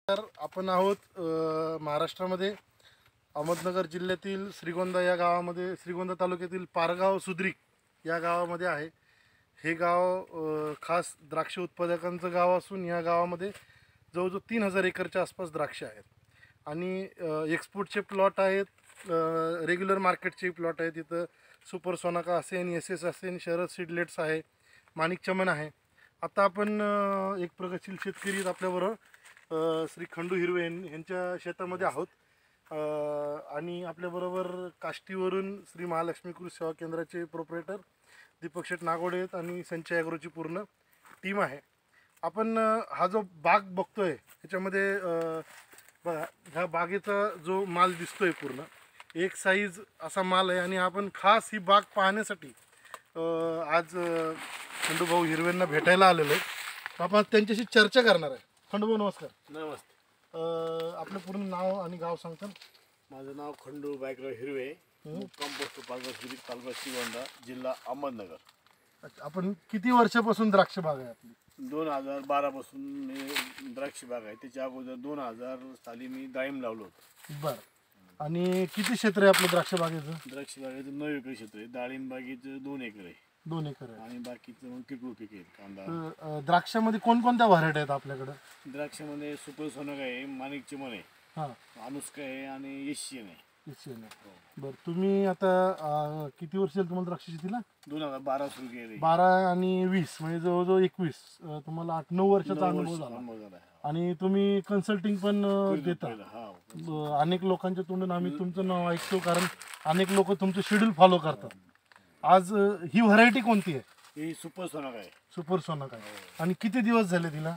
तर आपण आहोत महाराष्ट्रामध्ये अहमदनगर जिल्ह्यातील श्रीगोंदा या गावामध्ये, श्रीगोंदा तालुक्यातील पारगाव सुद्रिक या गावामध्ये आहे. हे गाव खास द्राक्ष उत्पादकांचं गाव असून या गावामध्ये जवळजवळ 3000 एकरच्या आसपास द्राक्ष आहेत आणि एक्सपोर्टचे प्लॉट आहेत, रेग्युलर मार्केटचे प्लॉट आहेत. इथं सुपर सोनाका असेल, SS असेल, शरद सीडलेट्स आहे, माणिक चमन आहे. आता आपण एक प्रगतशील शेतकरी आपल्याबरोबर श्री खंडू हिरवे यांच्या शेतामध्ये आहोत आणि आपल्याबरोबर काष्टीवरून श्री महालक्ष्मी कृषी सेवा केंद्राचे प्रोप्रायटर दीपक शेठ नागोडे आहेत आणि संचय ॲग्रोची पूर्ण टीम आहे. आपण हा जो बाग बघतोय ह्याच्यामध्ये बघा, ह्या बागेचा जो माल दिसतोय पूर्ण एक साईज असा माल आहे आणि आपण खास ही बाग पाहण्यासाठी आज खंडूभाऊ हिरवेंना भेटायला आलेलो आहे. आपण त्यांच्याशी चर्चा करणार आहे. खंडूभाऊ नमस्कार. नमस्ते. आपलं पूर्ण नाव आणि गाव सांगता? माझं नाव खंडू बायकराव हिरवे, मुक्काम पोस्ट पालघर सुद्रिक, तालुका श्रीगोंदा, जिल्हा अहमदनगर. अच्छा, आपण किती वर्षापासून द्राक्ष बाग आहे आपली? 2012 पासून द्राक्ष बाग आहे. त्याच्या अगोदर 2000 साली मी डाळिंब लावलं होतं. बरं. आणि किती क्षेत्र आहे आपलं द्राक्ष बागेचं? द्राक्ष बागेचं 9 एकर क्षेत्र आहे. डाळिंब बागेचं 2 एकर आहे. 2 एकर आहे. आणि बाकीचं मग किरकोळ पीक आहे, कांदा. द्राक्षामध्ये कोणकोणत्या व्हरायटी आहेत आपल्याकडं? द्राक्षामध्ये सुपर सोनक आहे, माणिक चमन आहे, हां, अनुष्का आहे आणि एशियन आहे. बरं. तुम्ही आता किती वर्ष झाली तुम्हाला द्राक्ष शेतीला? 2012 सुरू केले. 12 आणि 20 म्हणजे जवळजवळ 21. तुम्हाला 8-9 वर्षाचा अनुभव झाला. आणि तुम्ही कन्सल्टिंग पण देता. अनेक लोकांच्या तोंडून आम्ही तुमचं नाव ऐकतो, कारण अनेक लोक तुमचं शेड्यूल फॉलो करतात. आज ही व्हरायटी कोणती आहे? ही सुपर सोनक आहे. सुपर सोनक आहे. आणि किती दिवस झाले तिला?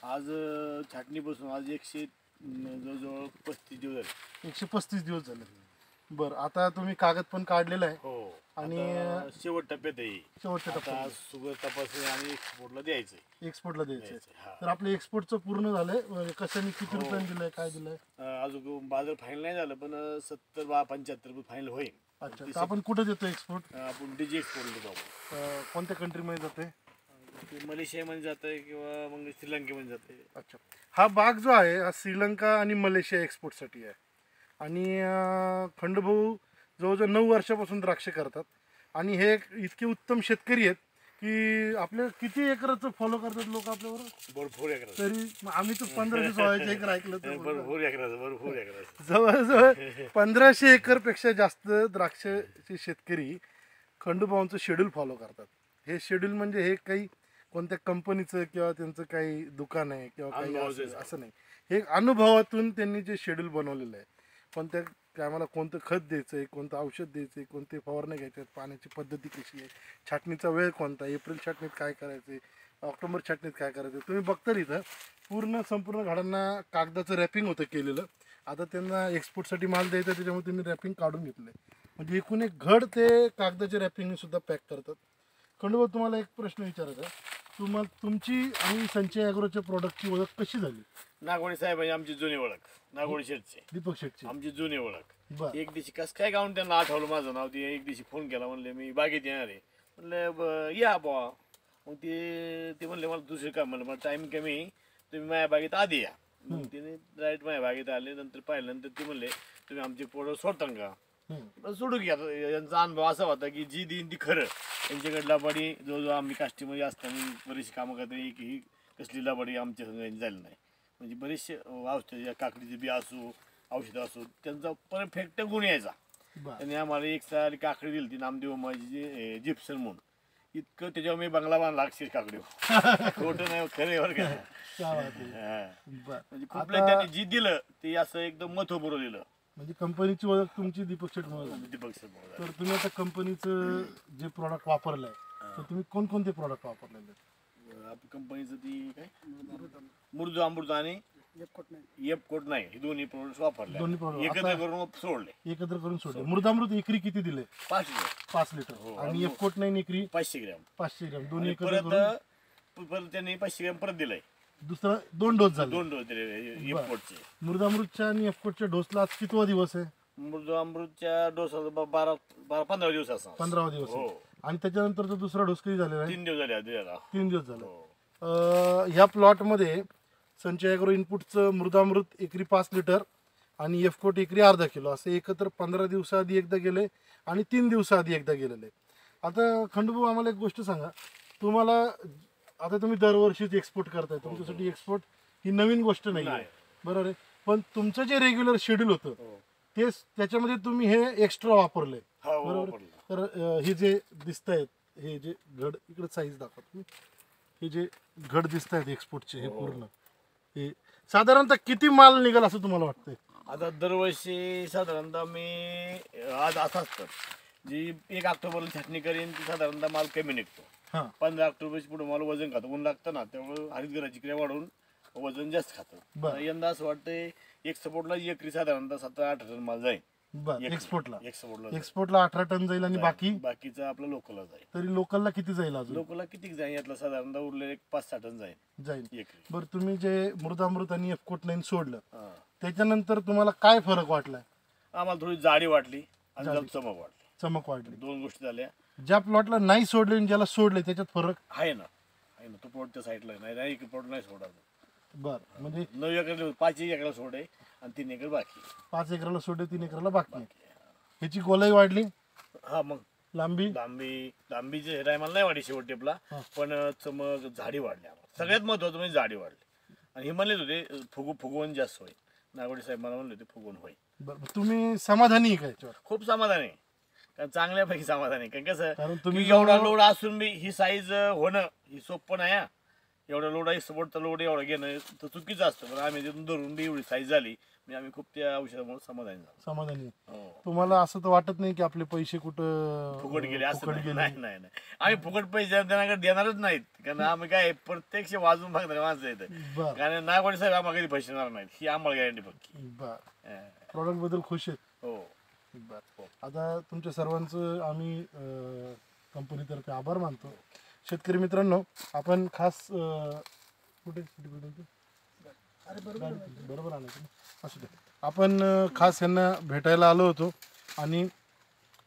आज छाटणीपासून आज 100 जवळजवळ 35 दिवस झाले. 135 दिवस झाले. बरं. आता तुम्ही कागद पण काढलेला आहे. हो. आणि शेवट टप्प्यात आहे. शेवटच्या टप्प्यात शुगर तपासणी आणि एक्सपोर्टला द्यायचं. एक्सपोर्टला द्यायचं. तर आपलं एक्सपोर्टचं पूर्ण झालंय. कशाने किती रुपयांनी दिलंय, काय दिलंय? अजून बाजार फायनल नाही झालं, पण 70-75 रुपये फायनल होईल. अच्छा, तर आपण कुठे देतो एक्सपोर्ट? आपण डीजी एक्सपोर्ट देतो. कोणत्या कंट्रीमध्ये जाते? मलेशियामध्ये जाते किंवा मग श्रीलंकेमध्ये जाते. अच्छा, हा बाग जो आहे हा श्रीलंका आणि मलेशिया एक्सपोर्टसाठी आहे. आणि खंडूभाऊ जवळजवळ 9 वर्षापासून द्राक्ष करतात आणि हे इतके उत्तम शेतकरी आहेत की आपल्या किती एकराचं फॉलो करतात लोक आपल्याबरोबर? भरपूर एकर. तरी आम्ही तर 1516 एकर ऐकलं तर भरपूर एकर. जवळजवळ 1500 एकरपेक्षा जास्त द्राक्षाचे शेतकरी खंडूभाऊंचं शेड्यूल फॉलो करतात. हे शेड्यूल म्हणजे हे काही कोणत्या कंपनीचं किंवा त्यांचं काही दुकान आहे किंवा काही असं नाही. हे अनुभवातून त्यांनी जे शेड्यूल बनवलेलं आहे, कोणत्या टायमाला कोणतं खत द्यायचं आहे, कोणतं औषध द्यायचं आहे, कोणते फवारणी घ्यायचे आहेत, पाण्याची पद्धती कशी आहे, छाटणीचा वेळ कोणता, एप्रिल छाटणीत काय करायचं आहे, ऑक्टोबर छाटणीत काय करायचं आहे. तुम्ही बघता इथं संपूर्ण झाडांना कागदाचं रॅपिंग होतं केलेलं. आता त्यांना एक्सपोर्टसाठी माल द्यायचा, त्याच्यामुळे त्यांनी रॅपिंग काढून घेतलं आहे. म्हणजे एकूण एक घड ते कागदाच्या रॅपिंगने सुद्धा पॅक करतात. खंडूभाऊ, तुम्हाला एक प्रश्न विचारायचा आहे. तुमची आणि संचय ॲग्रोच्या प्रोडक्टची ओळख कशी झाली? नागोडे साहेब म्हणजे आमची जुनी ओळख. नागोडे शेठचे, दीपक शेठची आमची जुनी ओळख. बरं. एक दिवशी कसं काय गावून त्यांना आठवलं माझं नाव. ते एक दिवशी फोन केला, म्हणले मी बागेत येणार आहे. म्हणलं या बुवा. मग ते म्हणले मला दुसरे काम, म्हणलं मला टाईम कमी, तुम्ही माझ्या बागेत आधी या. मग तिने डायरेक्ट माझ्या बागेत आले. नंतर पाहिल्यानंतर ते म्हणले तुम्ही आमचे प्रोडक्ट सोडता का? सोडू घ्या. यांचा अनुभव असा होता की जी देईन ती खरं. त्यांच्याकडे लबाडी जवळजवळ आम्ही काष्टीमध्ये असताना बरीचशी कामं करता की कसली लबाडी आमच्या संघाने झाली नाही. म्हणजे बरेचसे औषध, काकडीचे बी असो, औषधं असो, त्यांचा परफेक्ट गुण यायचा. त्यांनी आम्हाला एक सारी काकडी दिली ती नामदेव माझी जिप्सन म्हणून. इतकं त्याच्यावर मी बंगला बांधला अक्षर काकडी. खोटं नाही, खरं बरं का. म्हणजे खूप त्यांनी जी दिलं ते असं एकदम महत्व बरोबर दिलं. म्हणजे कंपनीची ओळख तुमची दीपक शेठ म्हणून. दीपक शेठ. तर तुम्ही आता कंपनीचं जे प्रॉडक्ट वापरलंय, तर तुम्ही कोणकोणते प्रॉडक्ट वापरलेले? आपल्या कंपनीचं ती काय मुर्दू अमृत आणि एपकोट नाही, हे दोन्ही प्रोडक्ट वापरले. दोन्ही प्रोडक्ट एकत्र करून सोडले. एकत्र करून सोडले. मृदामृत एकरी किती दिले? 5 लिटर. आणि एपकोट नाही एकरी 500 ग्रॅम. 500 ग्रॅम दोन्ही एकत्र करून परत त्यांनी 500 ग्रॅम परत दिलाय. दुसरा 2 डोस झाले. 2 डोस दिले एपकोटचे. मृदामृतच्या आणि एपकोटच्या डोसला आज कितवा दिवस आहे? मृदू अमृतच्या डोसाला 15 दिवस असा. 15वा दिवस. आणि त्याच्यानंतरचा दुसरा डोस कधी झालेला आहे? 3 दिवस झाले. 3 दिवस झाले. ह्या प्लॉटमध्ये संचय ॲग्रो इनपुटचं मृदामृत एकरी 5 लिटर आणि एफकोट एकरी अर्धा किलो असे एकत्र 15 दिवसाआधी एकदा गेले आणि 3 दिवसाआधी एकदा गेलेले. आता खंडूभाऊ आम्हाला एक गोष्ट सांगा, तुम्हाला आता तुम्ही दरवर्षीच एक्सपोर्ट करताय, तुमच्यासाठी एक्सपोर्ट ही नवीन गोष्ट नाही आहे, बरोबर आहे. पण तुमचं जे रेग्युलर शेड्यूल होतं तेच त्याच्यामध्ये तुम्ही हे एक्स्ट्रा वापरले, बरोबर. तर हे जे दिसत आहेत, हे जे घड इकडे साईज दाखवा तुम्ही, हे जे घड दिसत आहेत एक्सपोर्टचे हे पूर्ण, हे साधारणतः किती माल निघाल असं तुम्हाला वाटतंय? आता दरवर्षी साधारणतः मी आज असं असतं जी 1 ऑक्टोबरला छाटणी करीन ती साधारणतः माल कमी निघतो. 15 ऑक्टोबरची पुढे मला वजन खातं, ऊन लागतं ना, त्यामुळे हरितगृहाची क्रिया वाढून वजन जास्त खातं. यंदा असं वाटतंय एक सपोर्टला एकरी साधारणतः 17-18 टन माल जाईल. एक्सपोर्टला 18 टन जाईल आणि बाकीचं आपलं लोकलला जाईल. तरी लोकलला किती जाईल? अजून लोकलला किती जाईल यातलं साधारणतः उरलेलं एक 5-6 टन जाईल एकरी. बरं, तुम्ही जे मृदामृत आणि एफकोट 9 सोडलं त्याच्यानंतर तुम्हाला काय फरक वाटलाय? आम्हाला थोडी जाडी वाटली आणि चमक वाढली. 2 गोष्टी झाल्या. ज्या प्लॉटला नाही सोडले आणि ज्याला सोडले त्याच्यात फरक आहे ना. तो प्लॉटच्या साईडला नाही प्लॉट नाही सोडायचं. बरं, म्हणजे 9 एकर 5 एकरला सोडे आणि 3 एकर बाकी. 5 एकराला सोडे 3 एकराला बाकी. ह्याची गोलाई वाढली. हा, मग लांबीचे टायमाला नाही वाढली शेवट टेपला, पण चमक झाडी वाढली. सगळ्यात महत्वाचं म्हणजे झाडी वाढली. आणि हे म्हणले होते फुगवून जास्त होईल. नागवडे साहेब मला म्हणले होते फुगवून होईल. तुम्ही समाधानी आहे का याच्यावर? खूप समाधान आहे, कारण चांगल्यापैकी समाधान आहे. कारण कसं तुम्ही एवढा लोड असून बी ही साईज होणं ही सोपं नाही. एवढा लोड आहे, सपोर्टचा लोड एवढा घेणं तर चुकीचं असतं. पण आम्ही तिथून धरून एवढी साईज झाली म्हणजे आम्ही खूप त्या औषधामुळे समाधानी. तुम्हाला असं तर वाटत नाही की आपले पैसे कुठं फुकट गेले? असं नाही. आम्ही फुकट पैसे त्यांना देणारच नाहीत, कारण आम्ही काय प्रत्यक्ष वाजून बघणार माणसं येतं. कारण नागवडे साहेब आम्हाला कधी पैसे देणार नाहीत, ही आम्हाला गॅरंटी पक्की. प्रॉडक्ट बद्दल खुश आहेत? हो. आता तुमच्या सर्वांचं आम्ही कंपनीतर्फे आभार मानतो. शेतकरी मित्रांनो, आपण खास बरोबर असू दे, आपण खास यांना भेटायला आलो होतो आणि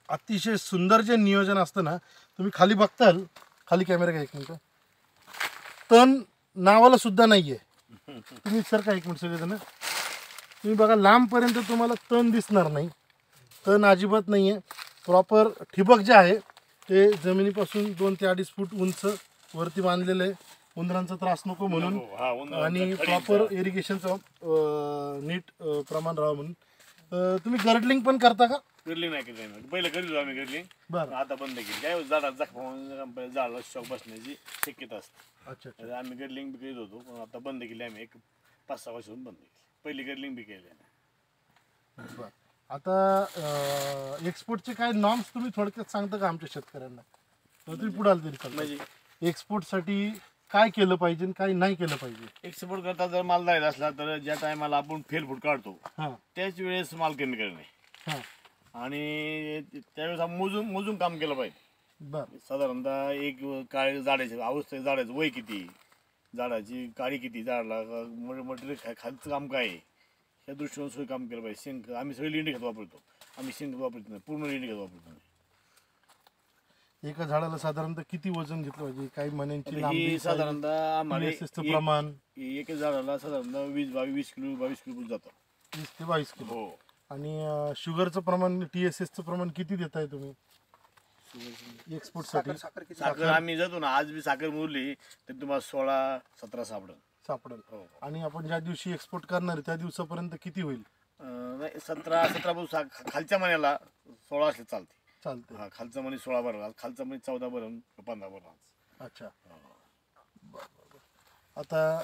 अतिशय सुंदर जे नियोजन असतं ना, तुम्ही खाली बघताल, खाली कॅमेरा का एक मिनिट, तण नावाला सुद्धा नाहीये. तुम्ही सर का एक मिनिट सगळेजण, तुम्ही बघा लांबपर्यंत तुम्हाला तण दिसणार नाही. तण अजिबात नाहीये. प्रॉपर ठिबक जे आहे ते जमिनीपासून 2 ते 2.5 फूट उंच वरती बांधलेलं आहे, उंदरांचा त्रास नको म्हणून आणि प्रॉपर इरिगेशनचं नीट प्रमाण राहावं म्हणून. तुम्ही गर्डलिंग पण करता का? गर्डलिंग नाही केली, पहिलं करीत होतो आम्ही गर्डलिंग. बरं, आता बंद केली. काय झाडात जखम झाडाला शॉक बसण्याची शक्यता असते. अच्छा. आम्ही गर्डलिंग बी करीत होतो, पण आता बंद केली आम्ही. एक 5-6 वर्षाहून बंद केली. पहिली गर्डलिंग बी केली. बरं, आता एक्सपोर्टचे काय नॉर्म्स तुम्ही थोडक्यात सांगता का आमच्या शेतकऱ्यांना? तुम्ही पुढे आले तरी म्हणजे एक्सपोर्टसाठी काय केलं पाहिजे आणि काय नाही केलं पाहिजे? एक्सपोर्ट करता जर माल जायचा असला तर ज्या टायमाला आपण फेल फूट काढतो त्याच वेळेस माल कमी करणे आणि त्यावेळेस आपण मोजून काम केलं पाहिजे. साधारणतः एक काळी झाडाची अवस्था, झाडाचं वय किती, झाडाची काळी किती, झाडाला मटेरियल खालचं काम काय आहे या दृष्टीने सोय काम केलं पाहिजे. शेण आम्ही सगळे लेंडी खत वापरतो. आम्ही शेणखत वापरत नाही, पूर्ण लेंडी खत वापरतो. एका झाडाला साधारणतः किती वजन घेतलं पाहिजे? काही मण्यांची लांबी साधारणतः आम्हाला प्रमाण एका झाडाला साधारणतः 20-22 किलो जातं. 20 ते 22 किलो. आणि शुगरचं प्रमाण, TSSचं प्रमाण किती देताय तुम्ही एक्सपोर्ट साठी? साखर आम्ही जातो ना, आज बी साखर मोजली तर तुम्हाला 16-17 सापडेल. आणि आपण ज्या दिवशी एक्सपोर्ट करणार त्या दिवसापर्यंत किती होईल? नाही, 17 पासून खालच्या महिन्याला 16 असले चालते. हा, खालचा म्हणे 16 भरला, खालचा म्हणे 14 भरून 15 भरला. अच्छा. आता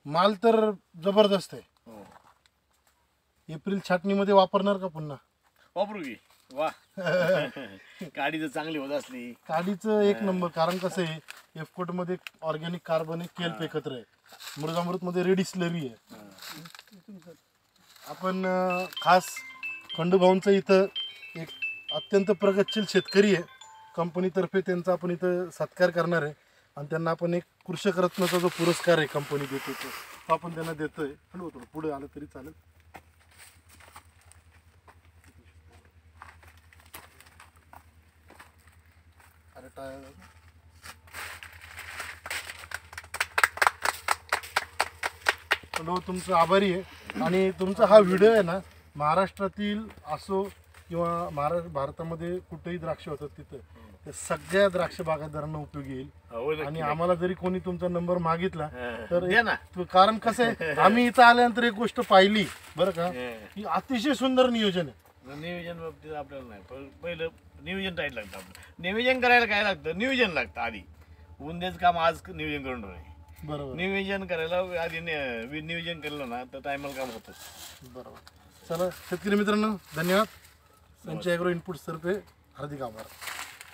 माल तर जबरदस्त आहे. एप्रिल छाटणीमध्ये वापरणार का पुन्हा? वापरू की. वा काडी जर चांगली होत असली, काडीचं एक नंबर. कारण कसं आहे, एफकोट मध्ये ऑर्गॅनिक कार्बन आहे, केल्प एकत्र आहे, मृदामृत मध्ये रेडी स्लरी आहे. आपण खास खंडूभाऊंचं इथं एक अत्यंत प्रगतशील शेतकरी आहे, कंपनीतर्फे त्यांचा आपण इथं सत्कार करणार आहे आणि त्यांना आपण एक कृषक रत्नाचा जो पुरस्कार आहे कंपनी देतो तो आपण त्यांना देतोय. थोडं पुढे आलं तरी चालेल. बंडू तुमचं आभारी आहे. आणि तुमचा हा व्हिडिओ आहे ना, महाराष्ट्रातील असो किंवा भारतामध्ये कुठेही द्राक्ष होतात तिथं ते सगळ्या द्राक्ष बागायतदारांना उपयोगी येईल. हो, नक्की, आणि नक्की. आम्हाला जरी कोणी तुमचा नंबर मागितला तर द्या ना. कारण कसं आहे, आम्ही इथं आल्यानंतर एक गोष्ट पाहिली बरं का, की अतिशय सुंदर नियोजन आहे. नियोजन बाबतीत आपल्याला नाही, पहिलं नियोजन टाईट लागतं. आपलं नियोजन करायला काय लागतं, नियोजन लागतं आधी. उद्याच काम आज नियोजन करून ठेवणे. बरोबर नियोजन करायला आधी नियोजन केलं ना तर टायमाला काम होतं. बरोबर. चला शेतकरी मित्रांनो, धन्यवाद. त्यांच्या ॲग्रो इनपुट्स तर्फे हार्दिक आभार.